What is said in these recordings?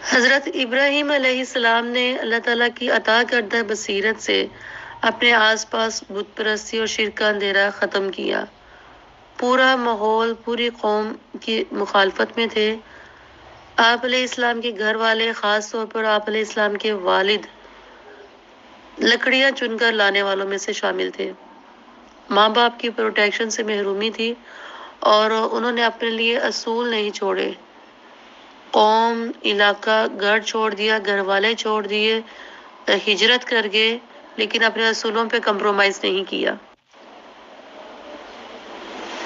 حضرت ابراہیم علیہ السلام نے اللہ تعالیٰ کی عطا کردہ بصیرت سے اپنے آس پاس بت پرستی اور شرک کا اندھیرا ختم کیا۔ پورا ماحول پوری قوم کی مخالفت میں تھے۔ آپ علیہ السلام کے گھر والے، خاص طور پر آپ علیہ السلام کے والد، لکڑیاں چن کر لانے والوں میں سے شامل تھے۔ ماں باپ کی پروٹیکشن سے محرومی تھی اور انہوں نے اپنے لیے اصول نہیں چھوڑے۔ قوم، علاقہ، گھر چھوڑ دیا، گھر والے چھوڑ دیے، ہجرت کر گئے، لیکن اپنے اصولوں پہ کمپرومائز نہیں کیا۔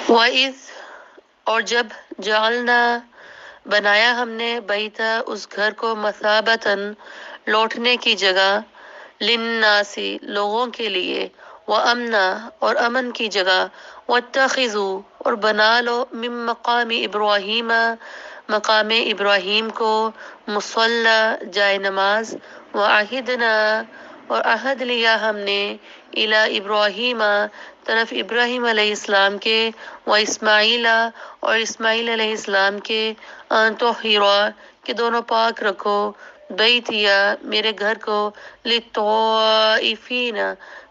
وَإِذْ اور جب جعلنا بنایا ہم نے بیتا اس گھر کو مثابتاً لوٹنے کی جگہ، للناسی لوگوں کے لیے، وامنا اور امن کی جگہ، واتخذوا اور بنا لو من مقام ابراہیم مقام ابراہیم کو مصلی جائے نماز، وعہدنا اور عہد لیا ہم نے الی ابراہیم طرف ابراہیم علیہ السلام کے، و اسماعیل اور اسماعیل علیہ السلام کے، ان طہرا کہ دونوں پاک رکھو، بیتیا میرے گھر کو، للطائفین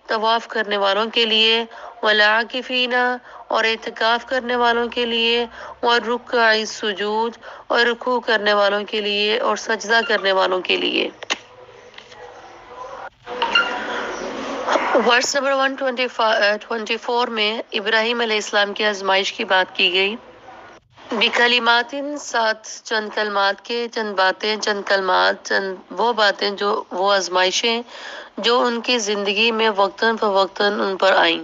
طواف کرنے والوں کے لیے، والعاکفین اور اعتکاف کرنے والوں کے لیے، والرکع السجود اور رکوع کرنے والوں کے لیے اور سجدہ کرنے والوں کے لیے۔ ورس نمبر 124 میں ابراہیم علیہ السلام کی آزمائش کی بات کی گئی۔ بکلمات ساتھ چند کلمات کے، چند باتیں، چند کلمات، چند وہ باتیں جو وہ آزمائشیں جو ان کی زندگی میں وقتاً فوقتاً ان پر آئیں۔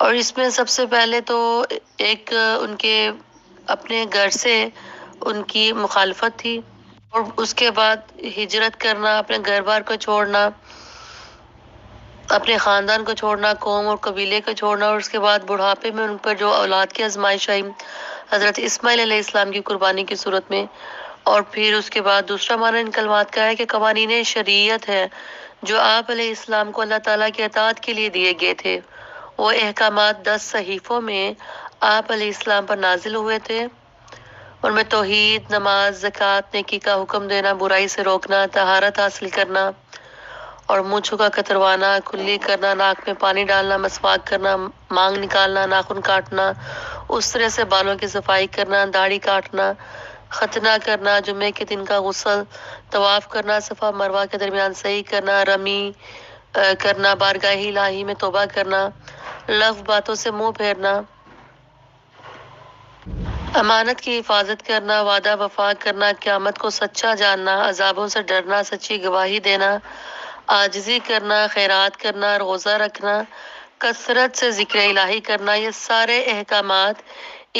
اور اس میں سب سے پہلے تو ایک ان کے اپنے گھر سے ان کی مخالفت تھی، اور اس کے بعد ہجرت کرنا، اپنے گھر بار کو چھوڑنا، اپنے خاندان کو چھوڑنا، قوم اور قبیلے کو چھوڑنا، اور اس کے بعد بڑھاپے میں ان پر جو اولاد کی آزمائش آئی حضرت اسماعیل علیہ السلام کی قربانی کی صورت میں۔ اور پھر اس کے بعد دوسرا معنی ان کلمات کا ہے کہ قوانین شریعت ہے جو آپ علیہ السلام کو اللہ تعالیٰ کی اطاعت کے لیے دیے گئے تھے، وہ احکامات 10 صحیفوں میں آپ علیہ السلام پر نازل ہوئے تھے۔ ان میں توحید، نماز، زکوٰۃ، نیکی کا حکم دینا، برائی سے روکنا، طہارت حاصل کرنا اور مونچھوں کا کتروانا، کلی کرنا، ناک میں پانی ڈالنا، مسواک کرنا، مانگ نکالنا، ناخن کاٹنا، اس طرح سے بالوں کی صفائی کرنا، داڑھی کاٹنا، ختنہ کرنا، جمعے کے دن کا غسل، طواف کرنا، صفا مروہ کے درمیان صحیح کرنا، رمی کرنا، بارگاہ الہی میں توبہ کرنا، لغو باتوں سے منہ پھیرنا، امانت کی حفاظت کرنا، وعدہ وفا کرنا، قیامت کو سچا جاننا، عذابوں سے ڈرنا، سچی گواہی دینا، عاجزی کرنا، خیرات کرنا، روزہ رکھنا، کثرت سے ذکر الہی کرنا، یہ سارے احکامات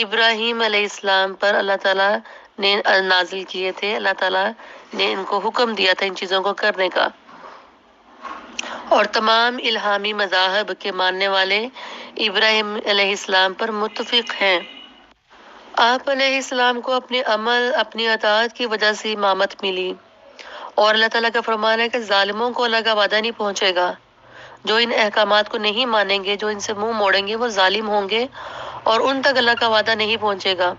ابراہیم علیہ السلام پر اللہ تعالیٰ نے نازل کیے تھے۔ اللہ تعالیٰ نے ان کو حکم دیا تھا ان چیزوں کو کرنے کا، اور تمام الہامی مذاہب کے ماننے والے ابراہیم علیہ السلام پر متفق ہیں۔ آپ علیہ السلام کو اپنے عمل، اپنی اطاعت کی وجہ سے امامت ملی، اور اللہ تعالیٰ کا فرمان ہے کہ ظالموں کو اللہ کا وعدہ نہیں پہنچے گا۔ جو ان احکامات کو نہیں مانیں گے، جو ان سے منہ موڑیں گے، وہ ظالم ہوں گے اور ان تک اللہ کا وعدہ نہیں پہنچے گا۔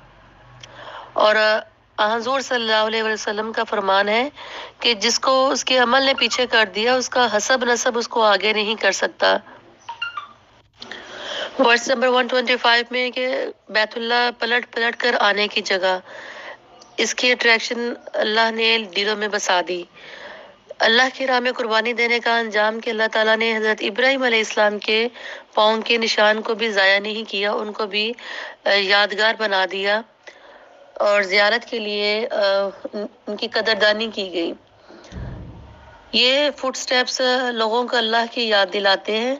اور حضور صلی اللہ علیہ وسلم کا فرمان ہے کہ جس کو اس کے عمل نے پیچھے کر دیا، اس کا حسب نسب اس کو آگے نہیں کر سکتا۔ ورس نمبر 125 میں کہ بیت اللہ پلٹ پلٹ کر آنے کی جگہ، اس کی اٹریکشن اللہ نے دلوں میں بسا دی۔ اللہ کی راہ میں قربانی دینے کا انجام کہ اللہ تعالیٰ نے حضرت ابراہیم علیہ السلام کے پاؤں کے نشان کو بھی ضائع نہیں کیا، ان کو بھی یادگار بنا دیا، اور زیارت کے لیے ان کی قدردانی کی گئی۔ یہ فٹ سٹیپس لوگوں کو اللہ کی یاد دلاتے ہیں،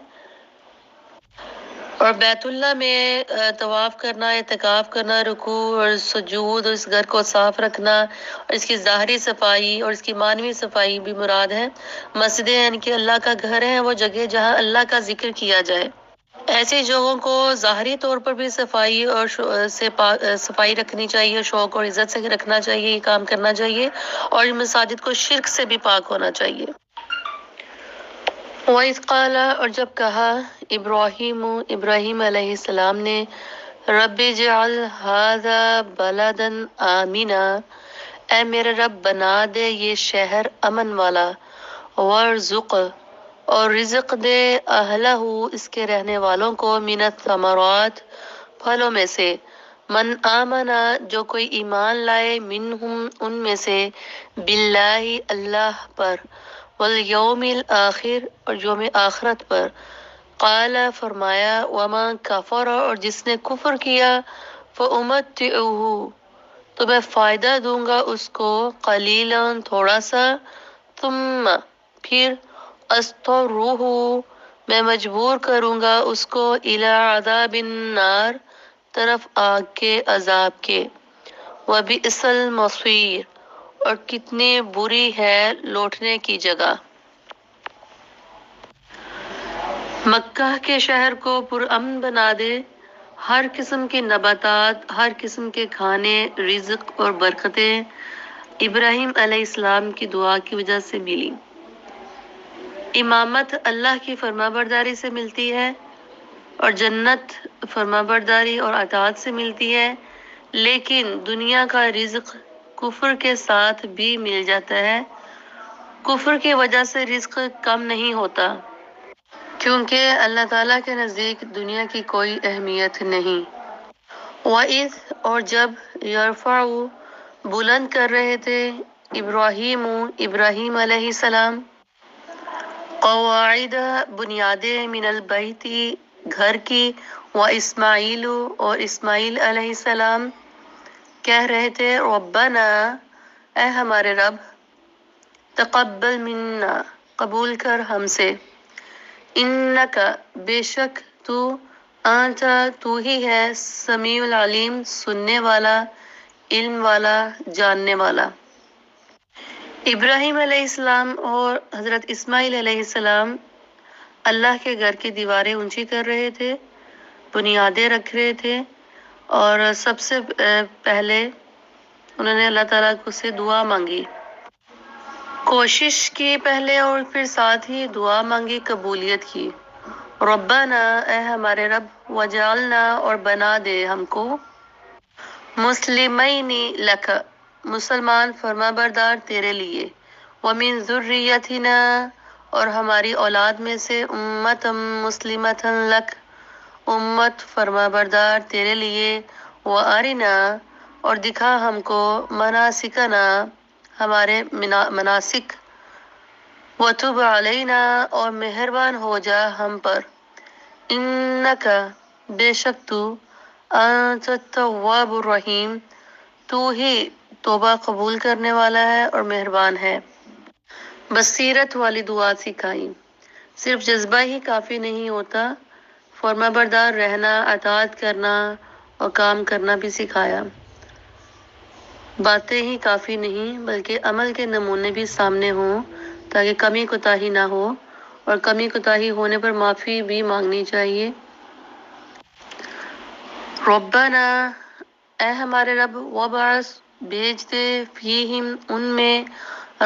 اور بیت اللہ میں طواف کرنا، اعتکاف کرنا، رکوع اور سجود، اور اس گھر کو صاف رکھنا، اور اس کی ظاہری صفائی اور اس کی معنوی صفائی بھی مراد ہے۔ مسجدیں یعنی کہ اللہ کا گھر ہے، وہ جگہ جہاں اللہ کا ذکر کیا جائے۔ ایسی جگہوں کو ظاہری طور پر بھی صفائی اور صفائی رکھنی چاہیے، شوق اور عزت سے رکھنا چاہیے، یہ کام کرنا چاہیے، اور مساجد کو شرک سے بھی پاک ہونا چاہیے۔ وَإِذْ قَالَ اور جب کہا ابراہیم علیہ السلام نے، رب اجعل هذا بلدا آمنا، اے میرے رب بنا دے یہ شہر امن والا، ورزق اور رزق دے اہلہ اس کے رہنے والوں کو من الثمرات پھلوں میں سے، من آمنا جو کوئی ایمان لائے، منہم ان میں سے، باللہ اللہ پر، والیوم الآخر اور یوم آخرت پر، قال فرمایا، وما کفر اور جس نے کفر کیا، فأمتعه تو میں فائدہ دوں گا اس کو، قلیلا تھوڑا سا، ثم پھر اضطرہ میں مجبور کروں گا اس کو، الی عذاب النار طرف آگ کے عذاب کے، وبئس المصیر اور کتنی بری ہے لوٹنے کی جگہ۔ مکہ کے شہر کو پرامن بنا دے، ہر قسم کے نباتات، ہر قسم کے کھانے، رزق اور برکتیں ابراہیم علیہ السلام کی دعا کی وجہ سے ملی۔ امامت اللہ کی فرمانبرداری سے ملتی ہے اور جنت فرمانبرداری اور اطاعت سے ملتی ہے، لیکن دنیا کا رزق کفر کے ساتھ بھی مل جاتا ہے۔ کفر کی وجہ سے رزق کم نہیں ہوتا، کیونکہ اللہ تعالیٰ کے نزدیک دنیا کی کوئی اہمیت نہیں۔ وَإِذْ اور جب يَرْفَعُ بلند کر رہے تھے ابراہیم علیہ السلام، قواعد بنیادیں، من البیت گھر کی، واسماعیل اور اسماعیل علیہ السلام کہہ رہے تھے، ربنا اے ہمارے رب، تقبل منا قبول کر ہم سے، انک بے شک تو، انت تو ہی ہے، سمیع العلیم سننے والا، علم والا، جاننے والا۔ ابراہیم علیہ السلام اور حضرت اسماعیل علیہ السلام اللہ کے گھر کی دیواریں اونچی کر رہے تھے، بنیادیں رکھ رہے تھے، اور سب سے پہلے انہوں نے اللہ تعالیٰ کو سے دعا مانگی، کوشش کی پہلے، اور پھر ساتھ ہی دعا مانگی قبولیت کی۔ ربنا اے ہمارے رب، وجعلنا اور بنا دے ہم کو، مسلمین لک مسلمان فرمانبردار تیرے لیے، ومن ذریتنا اور ہماری اولاد میں سے، امت مسلمۃ لک امت فرمانبردار تیرے لیے، وارنا اور دکھا ہم کو، مناسکنا ہمارے مناسک، وتب علینا اور مہربان ہو جا ہم پر، انک بے شک تو، انت التواب الرحیم تو ہی توبہ قبول کرنے والا ہے اور مہربان ہے۔ بصیرت والی دعا سکھائی، صرف جذبہ ہی کافی نہیں ہوتا، فرمانبردار رہنا، اطاعت کرنا اور کام کرنا بھی سکھایا۔ باتیں ہی کافی نہیں بلکہ عمل کے نمونے بھی سامنے ہوں، تاکہ کمی کوتاہی نہ ہو، اور کمی کوتاہی ہونے پر معافی بھی مانگنی چاہیے۔ ربنا اے ہمارے رب، وابعث بھیج دے، فیہم ان میں،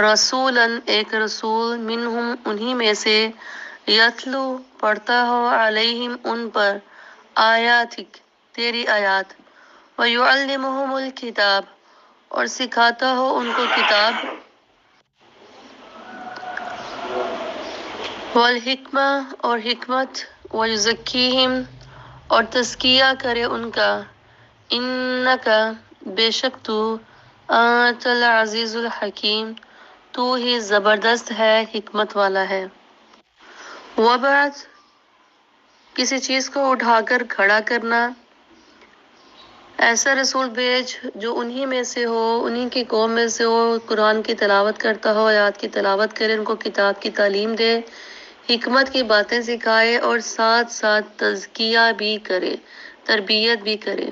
رسولاً ایک رسول، منہم انہی میں سے، یتلو پڑھتا ہو، علیہم ان پر، آیاتک تیری آیات، ویعلمہم الکتاب اور سکھاتا ہو ان کو کتاب، والحکمہ اور حکمت، ویزکیہم اور تزکیہ کرے ان کا، انک بے شک تو، انت العزیز الحکیم تو ہی زبردست ہے، حکمت والا ہے۔ وبعث کسی چیز کو اٹھا کر کھڑا کرنا، ایسا رسول بھیج جو انہی میں سے ہو، انہی کی قوم میں سے ہو، قرآن کی تلاوت کرتا ہو، آیات کی تلاوت کرے، ان کو کتاب کی تعلیم دے، حکمت کی باتیں سکھائے، اور ساتھ ساتھ تزکیہ بھی کرے، تربیت بھی کرے۔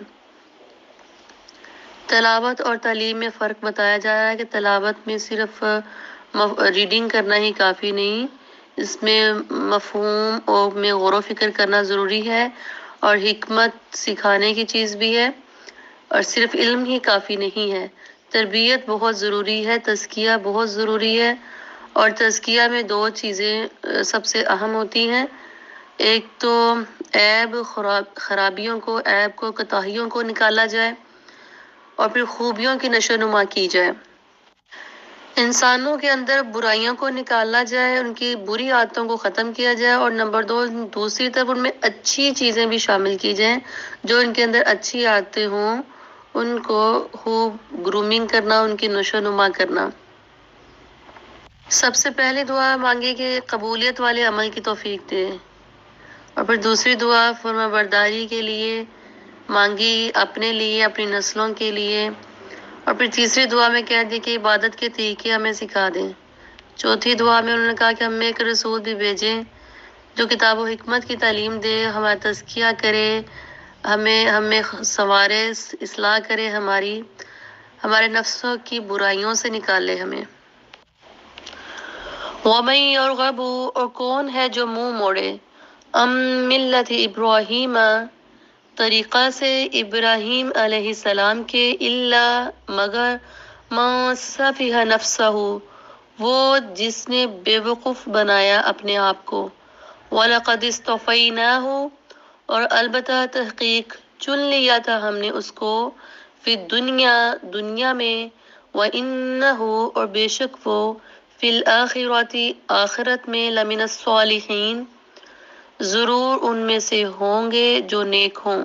تلاوت اور تعلیم میں فرق بتایا جا ہے کہ تلاوت میں صرف ریڈنگ کرنا ہی کافی نہیں، اس میں مفہوم اور میں غور و فکر کرنا ضروری ہے، اور حکمت سکھانے کی چیز بھی ہے، اور صرف علم ہی کافی نہیں ہے، تربیت بہت ضروری ہے، تزکیہ بہت ضروری ہے، اور تزکیہ میں دو چیزیں سب سے اہم ہوتی ہیں، ایک تو عیب خرابیوں کو، عیب کو، کوتاہیوں کو نکالا جائے، اور پھر خوبیوں کی نشو نما کی جائے۔ انسانوں کے اندر برائیوں کو نکالا جائے، ان کی بری عادتوں کو ختم کیا جائے، اور نمبر 2 دوسری طرف ان میں اچھی چیزیں بھی شامل کی جائیں، جو ان کے اندر اچھی عادتیں ہوں ان کو خوب گرومنگ کرنا، ان کی نشو و نما کرنا۔ سب سے پہلے دعا مانگی کہ قبولیت والے عمل کی توفیق دے، اور پھر دوسری دعا فرما برداری کے لیے مانگی، اپنے لیے، اپنی نسلوں کے لیے، اور پھر تیسری دعا میں کہہ دی کہ عبادت کے طریقے ہمیں سکھا دیں۔ چوتھی دعا میں انہوں نے کہا کہ ہمیں ایک رسول بھی بھیجیں جو کتاب و حکمت کی تعلیم دے، ہمارا تزکیہ کرے، ہمیں سنوارے، اصلاح کرے، ہمارے نفسوں کی برائیوں سے نکالے ہمیں۔ وَمَن يَرْغَبُ، اور کون ہے جو منہ موڑے، ملت ابراہیم، طریقہ سے ابراہیم علیہ السلام کے، الا مگر من سفیہ نفسہ، وہ جس نے بے وقوف بنایا اپنے آپ کو، وَلَقَدِ اصْطَفَيْنَاهُ، اور البتہ تحقیق چن لیا تھا ہم نے اس کو، فی دنیا میں، وَإِنَّهُ، اور بے شک وہ، فی الآخرۃ، آخرت میں، لمن الصالحین، ضرور ان میں سے ہوں گے جو نیک ہوں۔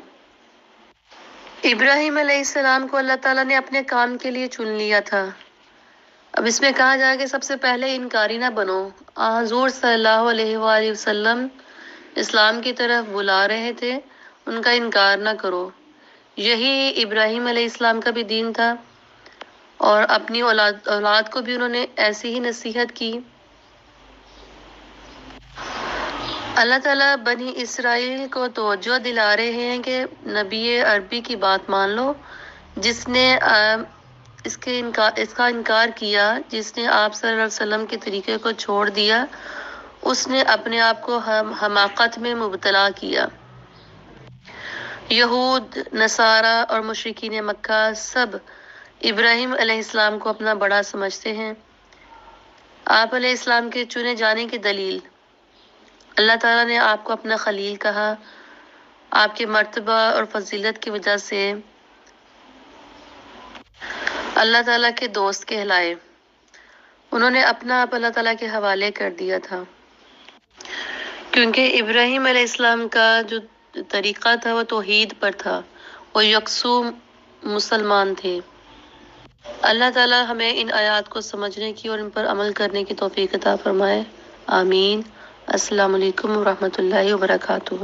ابراہیم علیہ السلام کو اللہ تعالیٰ نے اپنے کام کے لیے چن لیا تھا۔ اب اس میں کہا جائے کہ سب سے پہلے انکاری نہ بنو۔ حضور صلی اللہ علیہ وآلہ وسلم اسلام کی طرف بلا رہے تھے، ان کا انکار نہ کرو۔ یہی ابراہیم علیہ السلام کا بھی دین تھا، اور اپنی اولاد کو بھی انہوں نے ایسی ہی نصیحت کی۔ اللہ تعالیٰ بنی اسرائیل کو توجہ دلا رہے ہیں کہ نبی عربی کی بات مان لو، جس نے اس کا انکار کیا، جس نے آپ صلی اللہ علیہ وسلم کے طریقے کو چھوڑ دیا، اس نے اپنے آپ کو حماقت میں مبتلا کیا۔ یہود، نصارہ اور مشرکین مکہ سب ابراہیم علیہ السلام کو اپنا بڑا سمجھتے ہیں۔ آپ علیہ السلام کے چنے جانے کی دلیل، اللہ تعالیٰ نے آپ کو اپنا خلیل کہا، آپ کے مرتبہ اور فضیلت کی وجہ سے اللہ تعالیٰ کے دوست کہلائے۔ انہوں نے اپنا آپ اللہ تعالیٰ کے حوالے کر دیا تھا، کیونکہ ابراہیم علیہ السلام کا جو طریقہ تھا وہ توحید پر تھا، وہ یکسو مسلمان تھے۔ اللہ تعالیٰ ہمیں ان آیات کو سمجھنے کی اور ان پر عمل کرنے کی توفیق عطا فرمائے، آمین۔ السلام علیکم ورحمۃ اللہ وبرکاتہ۔